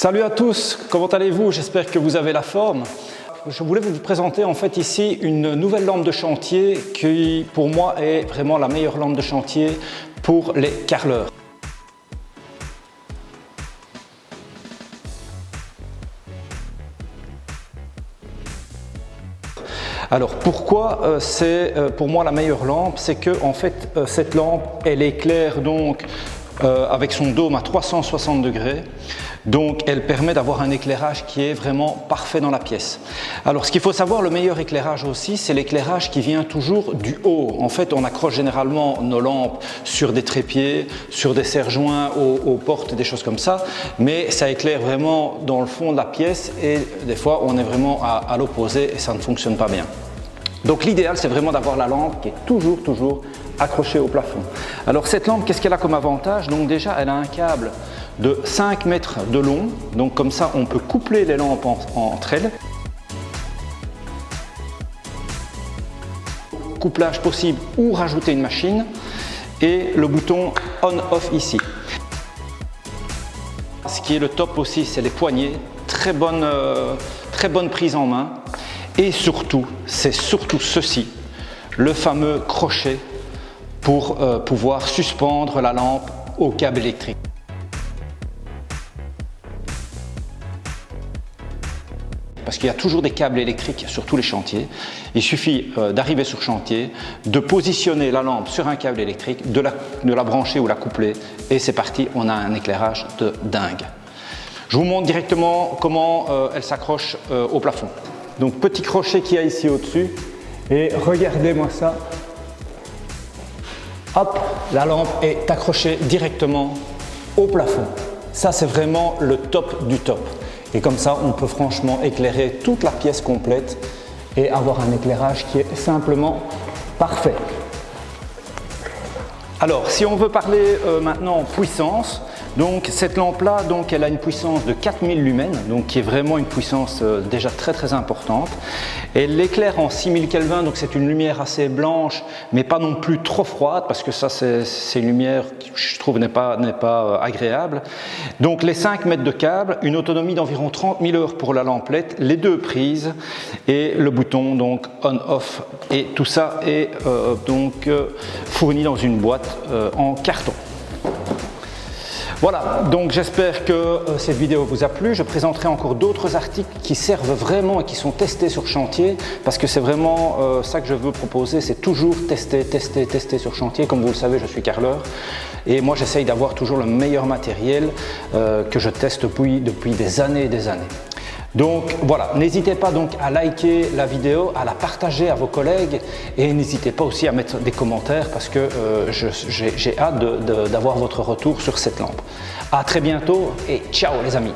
Salut à tous, comment allez-vous? J'espère que vous avez la forme. Je voulais vous présenter en fait ici une nouvelle lampe de chantier qui pour moi est vraiment la meilleure lampe de chantier pour les carreleurs. Alors pourquoi c'est pour moi la meilleure lampe? C'est que en fait cette lampe elle éclaire donc avec son dôme à 360 degrés. Donc elle permet d'avoir un éclairage qui est vraiment parfait dans la pièce. Alors ce qu'il faut savoir, le meilleur éclairage aussi, c'est l'éclairage qui vient toujours du haut. En fait, on accroche généralement nos lampes sur des trépieds, sur des serre-joints, aux portes, des choses comme ça. Mais ça éclaire vraiment dans le fond de la pièce et des fois on est vraiment à l'opposé et ça ne fonctionne pas bien. Donc l'idéal c'est vraiment d'avoir la lampe qui est toujours accrochée au plafond. Alors cette lampe, qu'est-ce qu'elle a comme avantage? Donc déjà elle a un câble de 5 mètres de long, donc comme ça on peut coupler les lampes entre elles. Couplage possible ou rajouter une machine et le bouton on-off ici. Ce qui est le top aussi, c'est les poignées, très bonne prise en main. Et surtout, c'est surtout ceci, le fameux crochet pour pouvoir suspendre la lampe au câble électrique. Parce qu'il y a toujours des câbles électriques sur tous les chantiers. Il suffit d'arriver sur chantier, de positionner la lampe sur un câble électrique, de la brancher ou la coupler et c'est parti, on a un éclairage de dingue. Je vous montre directement comment elle s'accroche au plafond. Donc petit crochet qu'il y a ici au-dessus et regardez-moi ça. Hop, la lampe est accrochée directement au plafond. Ça c'est vraiment le top du top. Et comme ça on peut franchement éclairer toute la pièce complète et avoir un éclairage qui est simplement parfait. Alors si on veut parler maintenant puissance, donc cette lampe là, donc elle a une puissance de 4000 lumens, donc qui est vraiment une puissance déjà très importante. Elle l'éclaire en 6000 Kelvin, donc c'est une lumière assez blanche, mais pas non plus trop froide, parce que ça c'est une lumière qui je trouve n'est pas agréable. Donc les 5 mètres de câble, une autonomie d'environ 30 000 heures pour la lampe LED, les deux prises et le bouton donc on-off. Et tout ça est fourni dans une boîte en carton. Voilà, donc j'espère que cette vidéo vous a plu. Je présenterai encore d'autres articles qui servent vraiment et qui sont testés sur chantier parce que c'est vraiment ça que je veux proposer, c'est toujours tester sur chantier. Comme vous le savez, je suis carreleur et moi j'essaye d'avoir toujours le meilleur matériel que je teste depuis des années et des années. Donc voilà, n'hésitez pas donc à liker la vidéo, à la partager à vos collègues et n'hésitez pas aussi à mettre des commentaires parce que j'ai hâte d'avoir votre retour sur cette lampe. À très bientôt et ciao les amis.